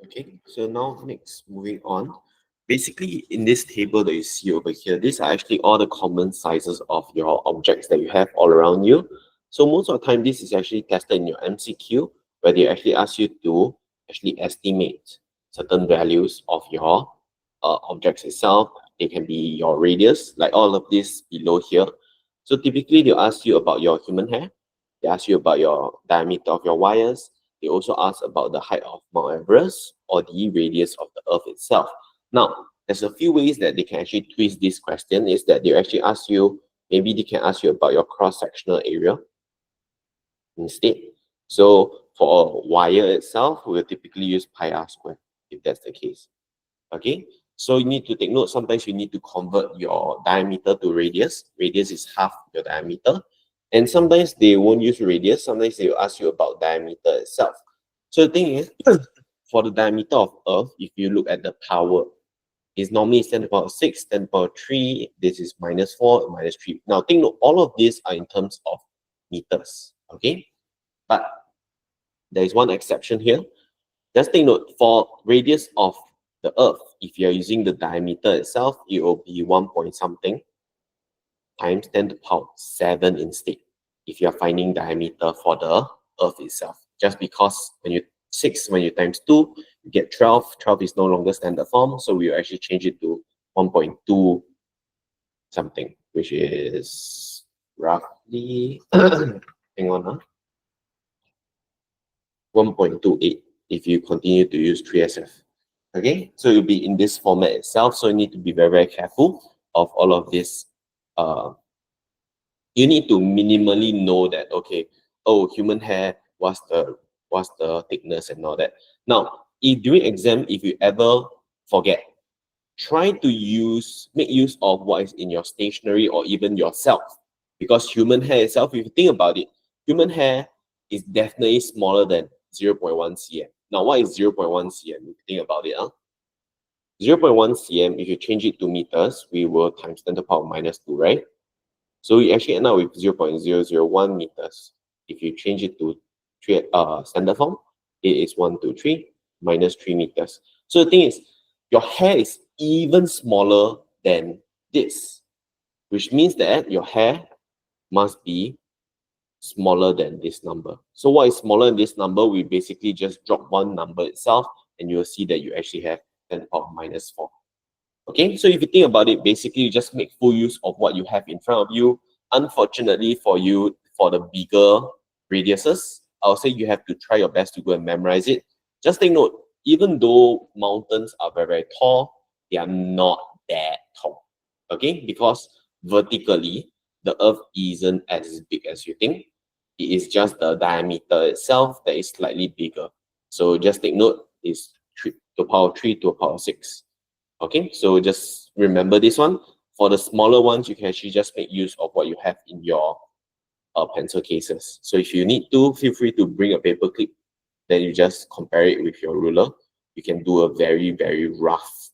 Okay, so now next, moving on. Basically, in this table that you see over here, these are actually all the common sizes of your objects that you have all around you. So most of the time, this is actually tested in your MCQ, where they actually ask you to actually estimate certain values of your objects itself. They can be your radius, like all of this below here. So typically, they'll ask you about your human hair. They ask you about your diameter of your wires. They also ask about the height of Mount Everest or the radius of the Earth itself. Now, there's a few ways that they can actually twist this question, is that they actually ask you, maybe they can ask you about your cross-sectional area instead. So for a wire itself, we'll typically use pi r squared, if that's the case. Okay, so you need to take note, sometimes you need to convert your diameter to radius. Radius is half your diameter. And sometimes they won't use radius, sometimes they will ask you about diameter itself. So the thing is, for the diameter of Earth, if you look at the power, it's normally 10 to the power 6, 10 to the power 3, this is -4, -3. Now, take note, all of these are in terms of meters, okay? But there is one exception here. Just take note, for radius of the Earth, if you're using the diameter itself, it will be 1 point something times 10 to the power 7 instead, if you're finding diameter for the Earth itself. Just because when you 6, when you times 2, you get 12. 12 is no longer standard form, so we will actually change it to 1.2 something, which is roughly, hang on, 1.28 if you continue to use 3SF. Okay, so it'll be in this format itself, so you need to be very, very careful of all of this. You need to minimally know that, okay, oh, human hair, what's the thickness and all that. Now, if during exam, if you ever forget, try to make use of what is in your stationery or even yourself, because human hair itself, if you think about it, human hair is definitely smaller than 0.1 cm. Now, what is 0.1 cm? If you think about it, 0.1 cm, if you change it to meters, we will times 10 to the power -2, right? So we actually end up with 0.001 meters. If you change it to standard form, it is 1, 2, 3 -3 meters. So the thing is, your hair is even smaller than this, which means that your hair must be smaller than this number. So what is smaller than this number? We basically just drop one number itself, and you'll see that you actually have 10 to the power -4. Okay, so if you think about it, basically you just make full use of what you have in front of you. Unfortunately for you, for the bigger radiuses, I'll say you have to try your best to go and memorize it. Just take note, even though mountains are very, very tall, they are not that tall. Okay, because vertically, the Earth isn't as big as you think. It is just the diameter itself that is slightly bigger. So just take note, it's 3 to the power 3 to the power 6. Okay, so just remember this one. For the smaller ones, you can actually just make use of what you have in your pencil cases. So if you need to, feel free to bring a paper clip. Then you just compare it with your ruler. You can do a very, very rough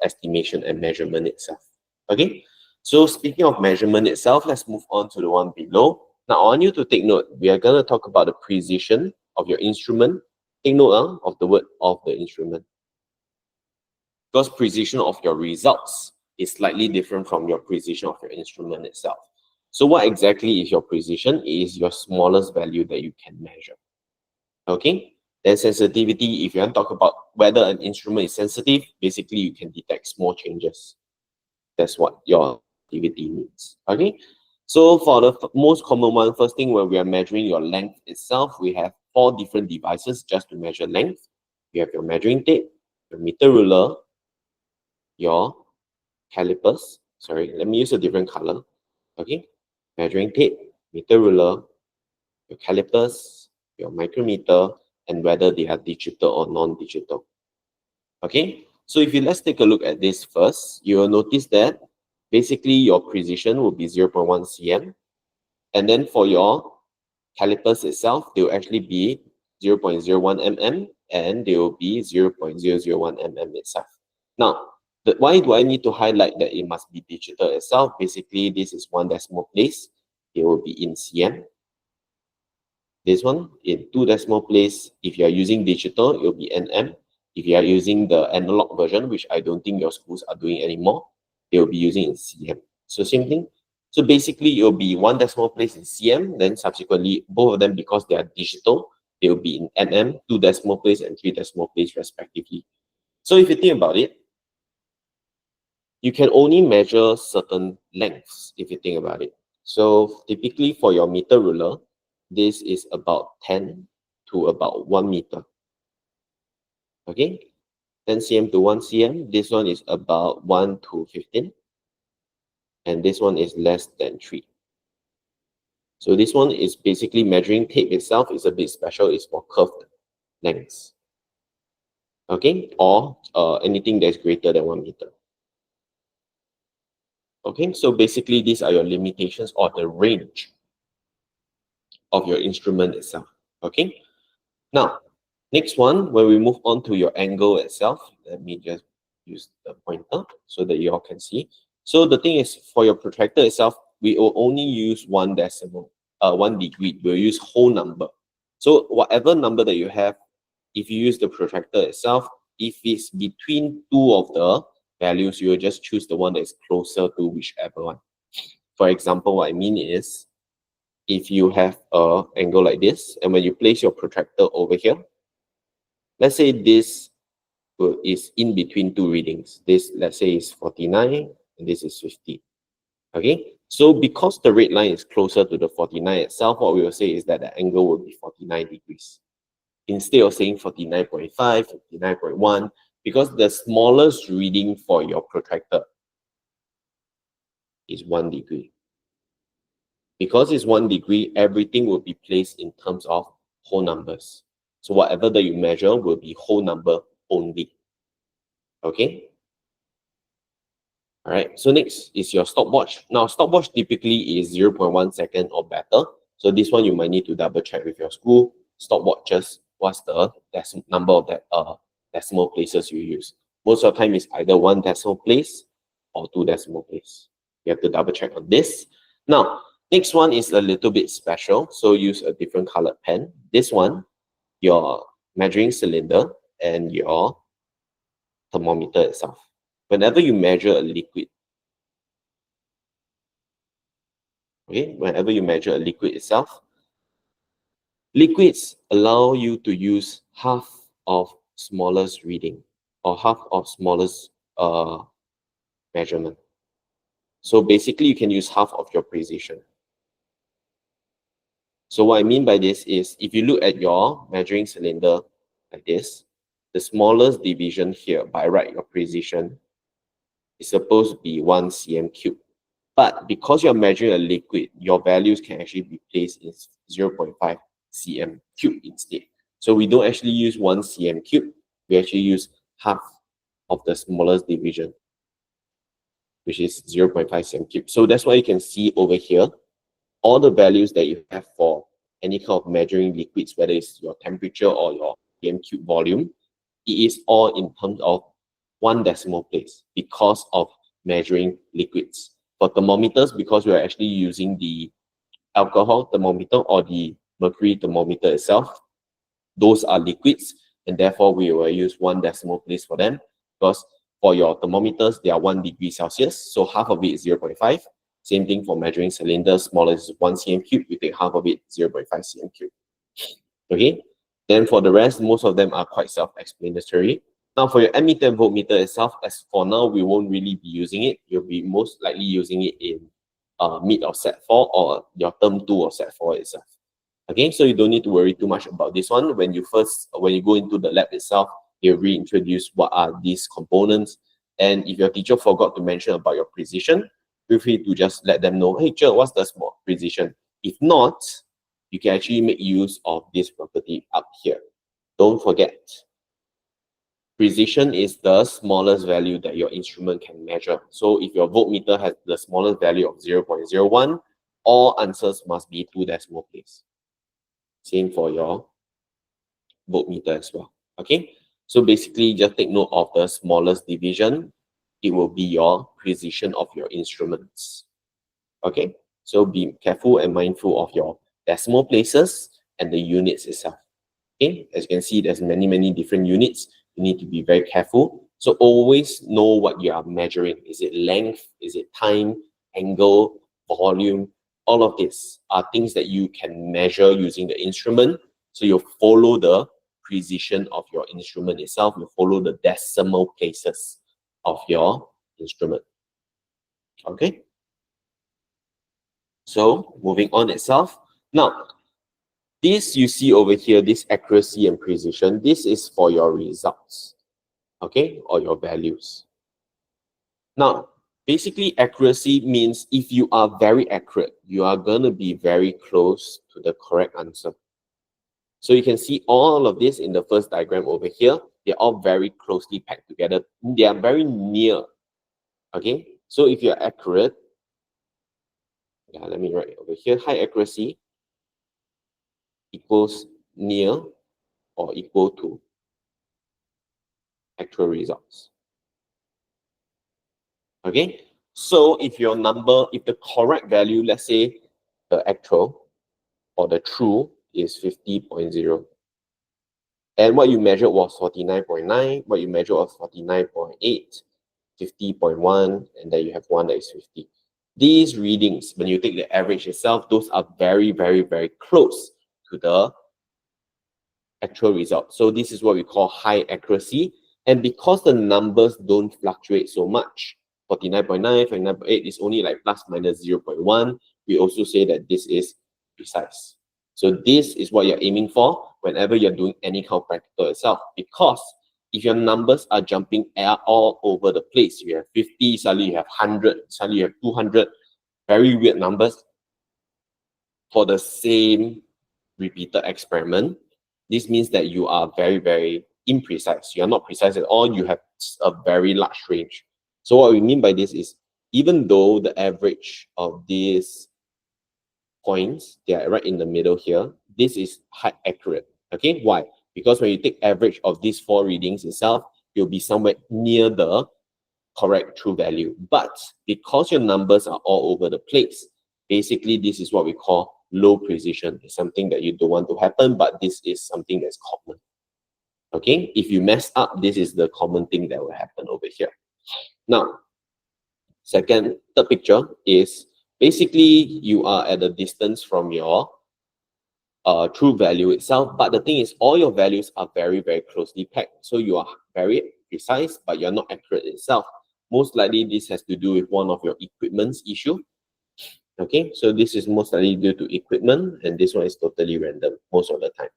estimation and measurement itself. Okay, so speaking of measurement itself, let's move on to the one below. Now, I want you to take note. We are going to talk about the precision of your instrument. Take note of the word of the instrument, because precision of your results is slightly different from your precision of your instrument itself. So what exactly is your precision? It is your smallest value that you can measure. Okay, then sensitivity, if you want to talk about whether an instrument is sensitive, basically you can detect small changes. That's what your sensitivity means. Okay, so for the most common one, first thing, when we are measuring your length itself, we have 4 different devices just to measure length. You have your measuring tape, your meter ruler, your calipers. Sorry, let me use a different color. Okay, measuring tape, meter ruler, your calipers, your micrometer, and whether they are digital or non-digital. Okay, so let's take a look at this first. You will notice that basically your precision will be 0.1 cm. And then for your calipers itself, they will actually be 0.01 mm, and they will be 0.001 mm itself. Now, why do I need to highlight that it must be digital itself? Basically, this is 1 decimal place. It will be in cm. This one in 2 decimal place. If you are using digital, it will be nm. If you are using the analog version, which I don't think your schools are doing anymore, they will be using in cm. So same thing. So basically, it will be 1 decimal place in cm, then subsequently, both of them, because they are digital, they will be in mm, 2 decimal place and 3 decimal place respectively. So if you think about it, you can only measure certain lengths if you think about it. So typically for your meter ruler, this is about 10 to about 1 meter. Okay, 10 cm to 1 cm. This one is about 1 to 15. And this one is less than 3. So this one is basically measuring tape itself is a bit special. It's for curved lengths. Okay, or anything that's greater than 1 meter. Okay, so basically these are your limitations or the range of your instrument itself. Okay, now next one, when we move on to your angle itself, let me just use the pointer so that you all can see. So the thing is, for your protractor itself, we will only use 1 decimal, 1 degree. We'll use whole number. So whatever number that you have, if you use the protractor itself, if it's between 2 of the values, you will just choose the one that is closer to whichever one. For example, what I mean is, if you have an angle like this, and when you place your protractor over here, let's say this is in between 2 readings. This, let's say, is 49, and this is 50. Okay, so because the red line is closer to the 49 itself, what we will say is that the angle will be 49 degrees. Instead of saying 49.5, 59.1, because the smallest reading for your protractor is 1 degree. Because it's 1 degree, everything will be placed in terms of whole numbers. So whatever that you measure will be whole number only. Okay? All right, so next is your stopwatch. Now, stopwatch typically is 0.1 second or better. So this one you might need to double check with your school. Stopwatches, what's the number of that decimal places you use. Most of the time it's either 1 decimal place or 2 decimal place. You have to double check on this. Now, next one is a little bit special. So use a different colored pen. This one, your measuring cylinder and your thermometer itself. Whenever you measure a liquid, okay, whenever you measure a liquid itself, liquids allow you to use half of smallest reading or half of smallest measurement. So basically, you can use half of your precision. So what I mean by this is, if you look at your measuring cylinder like this, the smallest division here by right, your precision, is supposed to be 1 cm cube. But because you're measuring a liquid, your values can actually be placed in 0.5 cm cube instead. So we don't actually use 1 cm cube, we actually use half of the smallest division, which is 0.5 cm cube. So that's why you can see over here, all the values that you have for any kind of measuring liquids, whether it's your temperature or your cm cube volume, it is all in terms of 1 decimal place because of measuring liquids. For thermometers, because we're actually using the alcohol thermometer or the mercury thermometer itself, those are liquids, and therefore we will use 1 decimal place for them, because for your thermometers, they are 1 degree Celsius, so half of it is 0.5. Same thing for measuring cylinders, smallest is 1 cm cube, you take half of it, 0.5 cm cube. Okay, then for the rest, most of them are quite self-explanatory. Now for your ammeter and voltmeter itself, as for now, we won't really be using it. You'll be most likely using it in mid of set 4 or your term 2 of set 4 itself. Okay, so you don't need to worry too much about this one. When you go into the lab itself, they'll reintroduce what are these components. And if your teacher forgot to mention about your precision, feel free to just let them know, hey, Cher, what's the small precision? If not, you can actually make use of this property up here. Don't forget, precision is the smallest value that your instrument can measure. So if your voltmeter has the smallest value of 0.01, all answers must be 2 decimal place. Same for your voltmeter as well. Okay, so basically just take note of the smallest division. It will be your precision of your instruments. Okay, so be careful and mindful of your decimal places and the units itself. Okay, as you can see, there's many different units you need to be very careful. So always know what you are measuring. Is it length? Is it time, angle, volume? All of these are things that you can measure using the instrument. So you follow the precision of your instrument itself. You follow the decimal places of your instrument. Okay. So moving on itself. Now, this you see over here, this accuracy and precision, this is for your results, okay, or your values. Now, basically accuracy means if you are very accurate, you are going to be very close to the correct answer. So you can see all of this in the first diagram over here. They're all very closely packed together. They are very near, okay? So if you're accurate, yeah, let me write over here, high accuracy equals near or equal to actual results. Okay, so if your number, if the correct value, let's say the actual or the true is 50.0, and what you measured was 49.9, what you measured was 49.8, 50.1, and then you have one that is 50. These readings, when you take the average itself, those are very, very, very close to the actual result. So this is what we call high accuracy. And because the numbers don't fluctuate so much, 49.9, 49.8 is only like plus minus 0.1, we also say that this is precise. So this is what you're aiming for whenever you're doing any kind of practical itself. Because if your numbers are jumping all over the place, you have 50, suddenly you have 100, suddenly you have 200, very weird numbers for the same repeated experiment, this means that you are very, very imprecise. You are not precise at all. You have a very large range. So what we mean by this is, even though the average of these points, they are right in the middle here, this is high accurate. Okay, why? Because when you take average of these four readings itself, you'll be somewhere near the correct true value. But because your numbers are all over the place, basically this is what we call low precision. It's something that you don't want to happen, but this is something that's common. Okay, if you mess up, this is the common thing that will happen over here. Now, third picture is basically you are at a distance from your true value itself, but the thing is all your values are very, very closely packed. So you are very precise, but you're not accurate itself. Most likely this has to do with one of your equipment's issue. Okay, so this is most likely due to equipment, and this one is totally random most of the time.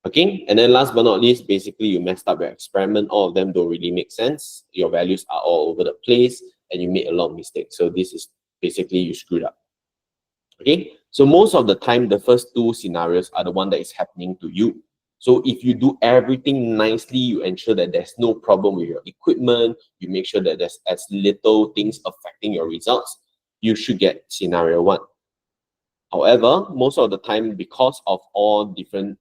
Okay, and then last but not least, basically you messed up your experiment. All of them don't really make sense. Your values are all over the place, and you made a lot of mistakes. So this is basically you screwed up. Okay, so most of the time, the first two scenarios are the one that is happening to you. So if you do everything nicely, you ensure that there's no problem with your equipment, you make sure that there's as little things affecting your results, you should get scenario one. However, most of the time, because of all different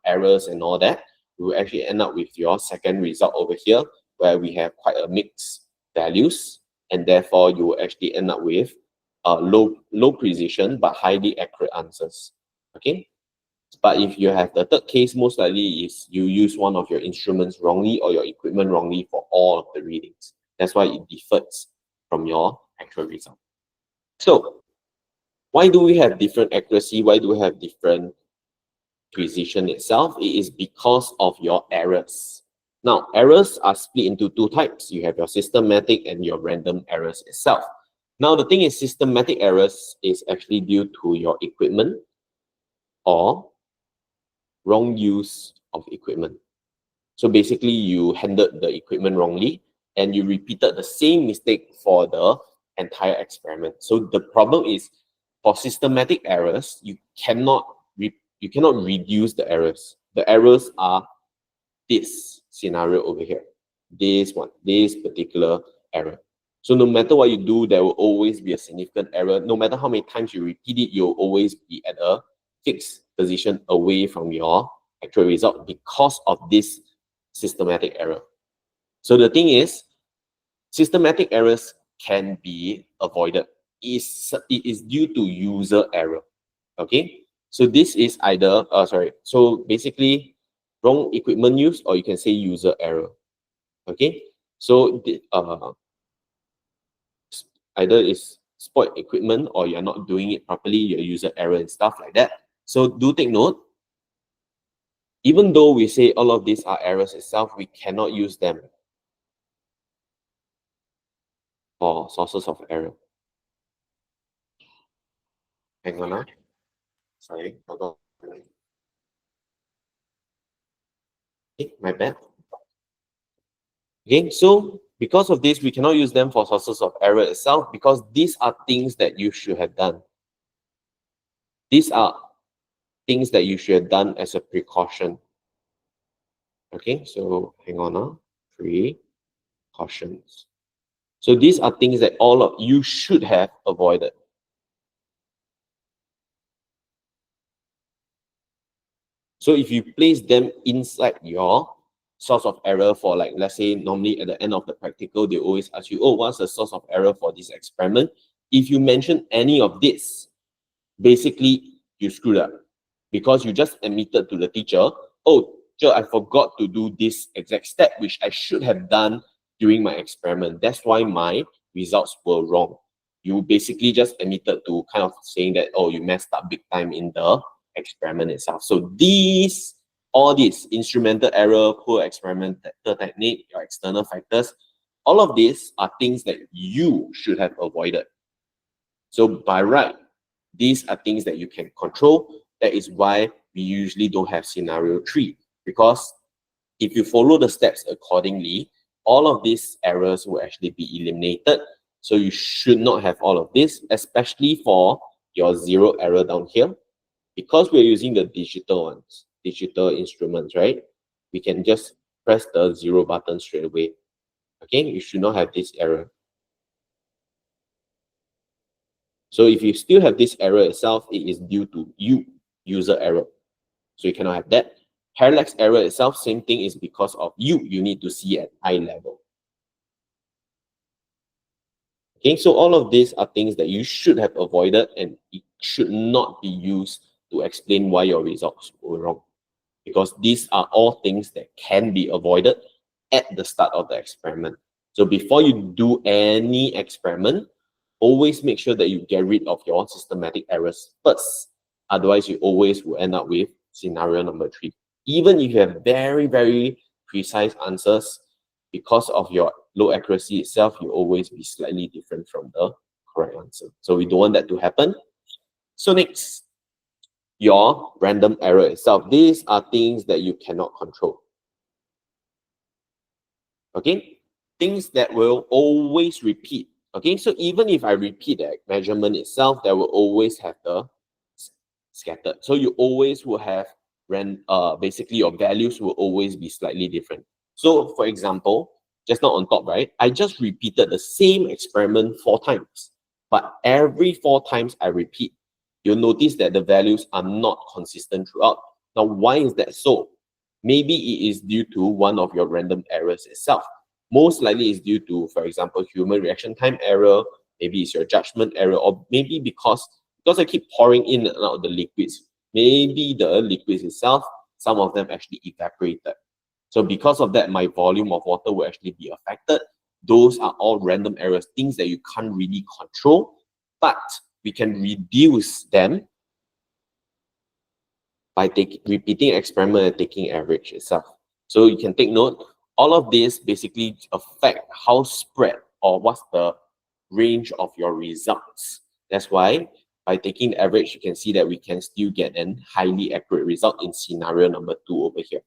errors and all that, we will actually end up with your second result over here, where we have quite a mixed values, and therefore you will actually end up with low precision but highly accurate answers. Okay, but if you have the third case, most likely is you use one of your instruments wrongly or your equipment wrongly for all of the readings. That's why it differs from your actual result. So why do we have different accuracy? Why do we have different precision itself? It is because of your errors. Now, errors are split into two types. You have your systematic and your random errors itself. Now, the thing is, systematic errors is actually due to your equipment or wrong use of equipment. So basically, you handled the equipment wrongly and you repeated the same mistake for the entire experiment. So the problem is, for systematic errors, you cannot reduce the errors. The errors are this scenario over here, this one, this particular error. So no matter what you do, there will always be a significant error. No matter how many times you repeat it, you'll always be at a fixed position away from your actual result because of this systematic error. So the thing is, systematic errors can be avoided. It is due to user error. Okay, so this is either so basically wrong equipment use, or you can say user error. Okay, so either it's spoiled equipment or you're not doing it properly, your user error and stuff like that. So do take note. Even though we say all of these are errors itself, we cannot use them for sources of error. Hang on, sorry, forgot. Okay, my bad. Okay, so because of this, we cannot use them for sources of error itself, because these are things that you should have done. These are things that you should have done as a precaution. Okay, so hang on, precautions. So these are things that all of you should have avoided. So if you place them inside your source of error for, like, let's say normally at the end of the practical, they always ask you, oh, what's the source of error for this experiment? If you mention any of this, basically you screwed up, because you just admitted to the teacher, oh, teacher, I forgot to do this exact step, which I should have done during my experiment. That's why my results were wrong. You basically just admitted to kind of saying that, oh, you messed up big time in the experiment itself. So all these instrumental error, poor experimental technique, your external factors, all of these are things that you should have avoided. So by right, these are things that you can control. That is why we usually don't have scenario 3, because if you follow the steps accordingly, all of these errors will actually be eliminated. So you should not have all of this, especially for your 0 error down here. Because we're using the digital ones, digital instruments, right? We can just press the 0 button straight away. Okay, you should not have this error. So if you still have this error itself, it is due to user error. So you cannot have that. Parallax error itself, same thing, is because of you need to see at eye level. Okay, so all of these are things that you should have avoided, and it should not be used to explain why your results were wrong, because these are all things that can be avoided at the start of the experiment. So before you do any experiment, always make sure that you get rid of your systematic errors first. Otherwise, you always will end up with scenario number 3. Even if you have very, very precise answers, because of your low accuracy itself, you always be slightly different from the correct answer. So we don't want that to happen. So next, your random error itself. These are things that you cannot control. Okay, things that will always repeat. Okay, so even if I repeat the measurement itself, that will always have the scattered. So you always will have basically your values will always be slightly different. So for example, just now on top, right, I just repeated the same experiment 4 times, but every 4 times I repeat, you'll notice that the values are not consistent throughout. Now, why is that so? Maybe it is due to one of your random errors itself. Most likely it's due to, for example, human reaction time error, maybe it's your judgment error, or maybe because I keep pouring in and out the liquids, maybe the liquids itself, some of them actually evaporated. So because of that, my volume of water will actually be affected. Those are all random errors, things that you can't really control, but we can reduce them by repeating experiment and taking average itself. So you can take note, all of this basically affect how spread or what's the range of your results. That's why by taking the average, you can see that we can still get a highly accurate result in scenario number 2 over here.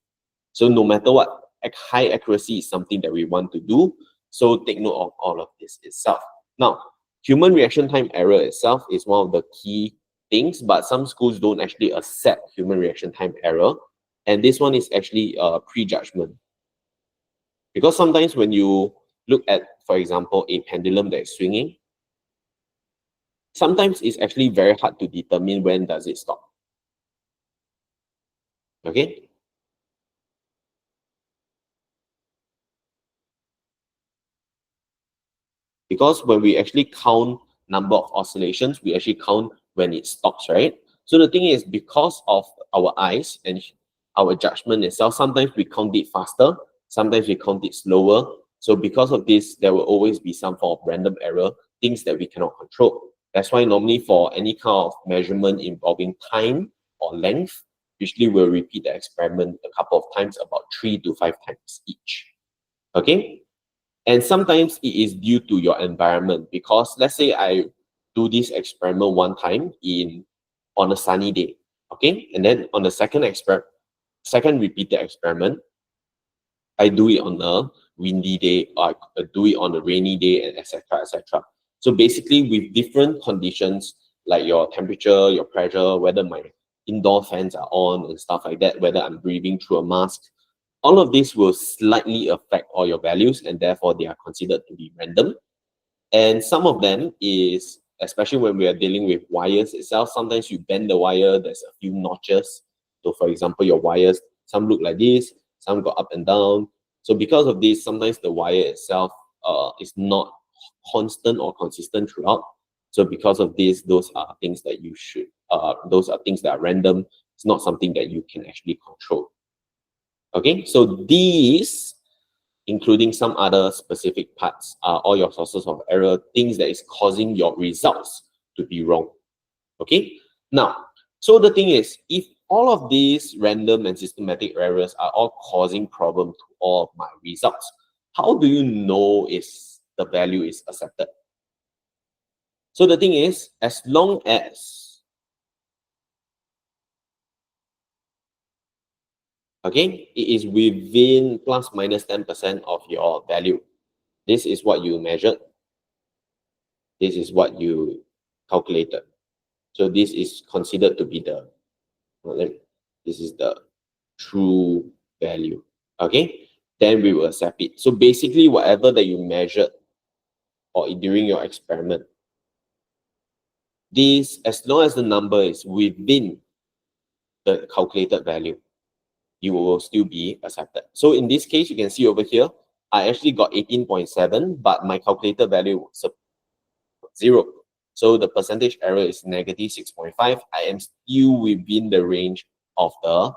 So no matter what, high accuracy is something that we want to do. So take note of all of this itself. Now, human reaction time error itself is one of the key things, but some schools don't actually accept human reaction time error. And this one is actually a prejudgment. Because sometimes when you look at, for example, a pendulum that is swinging, sometimes it's actually very hard to determine when does it stop. Okay? Because when we actually count number of oscillations, we actually count when it stops, right? So the thing is, because of our eyes and our judgment itself. Sometimes we count it faster, sometimes we count it slower. So because of this, there will always be some form of random error, things that we cannot control. That's why normally for any kind of measurement involving time or length, usually we'll repeat the experiment a couple of times, about 3 to 5 times each. Okay? And sometimes it is due to your environment, because let's say I do this experiment one time on a sunny day. Okay? And then on the second repeated experiment, I do it on a windy day, or I do it on a rainy day, and etc. etc. So basically, with different conditions like your temperature, your pressure, whether my indoor fans are on and stuff like that, whether I'm breathing through a mask, all of this will slightly affect all your values, and therefore they are considered to be random. And some of them is, especially when we are dealing with wires itself, sometimes you bend the wire, there's a few notches. So for example, your wires, some look like this, some go up and down. So because of this, sometimes the wire itself is not constant or consistent throughout. So because of this, those are things that you should, those are things that are random. It's not something that you can actually control. Okay, so these, including some other specific parts, are all your sources of error, things that is causing your results to be wrong. Okay, now, so the thing is, if all of these random and systematic errors are all causing problem to all of my results, how do you know if the value is accepted? So the thing is, as long as, okay, it is within plus minus 10% of your value, this is what you measured, this is what you calculated. So this is considered to be the, this is the true value. Okay, then we will accept it. So basically, whatever that you measured or during your experiment, this, as long as the number is within the calculated value, you will still be accepted. So in this case, you can see over here, I actually got 18.7, but my calculated value was 0. So the percentage error is negative 6.5. I am still within the range of the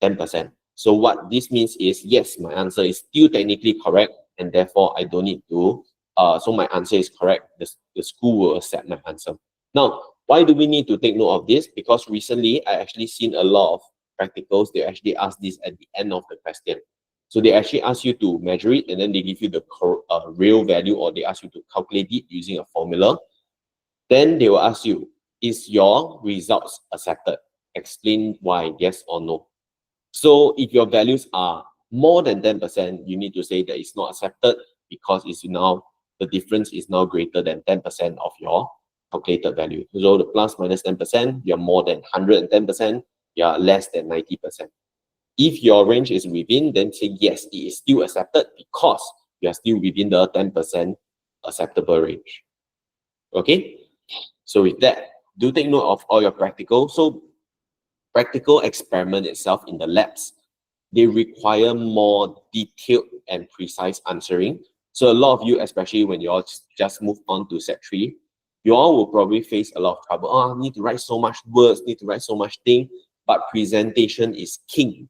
10%. So what this means is, yes, my answer is still technically correct, and therefore I don't need to, so my answer is correct. The school will accept my answer. Now, why do we need to take note of this? Because recently, I actually seen a lot of practicals, they actually ask this at the end of the question. So they actually ask you to measure it, and then they give you the real value, or they ask you to calculate it using a formula. Then they will ask you, is your results accepted? Explain why, yes or no. So if your values are more than 10%, you need to say that it's not accepted, because it's now, the difference is now greater than 10% of your calculated value. So the plus minus 10%, you're more than 110%, you're less than 90%. If your range is within, then say yes, it is still accepted, because you are still within the 10% acceptable range. Okay, so with that, do take note of all your practical. So practical experiment itself in the labs, they require more detailed and precise answering. So a lot of you, especially when you all just move on to set 3, you all will probably face a lot of trouble. Oh, I need to write so much words, need to write so much thing, but presentation is king.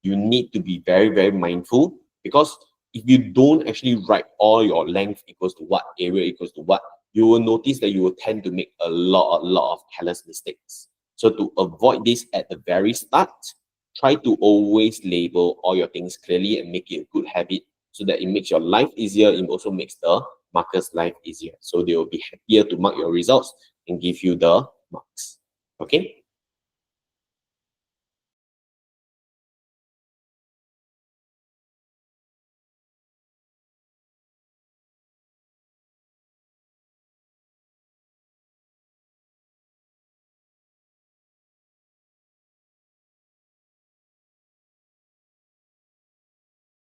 You need to be very, very mindful, because if you don't actually write all your length equals to what, area equals to what, you will notice that you will tend to make a lot of careless mistakes. So to avoid this at the very start, try to always label all your things clearly and make it a good habit, so that it makes your life easier. It also makes the marker's life easier. So they will be happier to mark your results and give you the marks. Okay.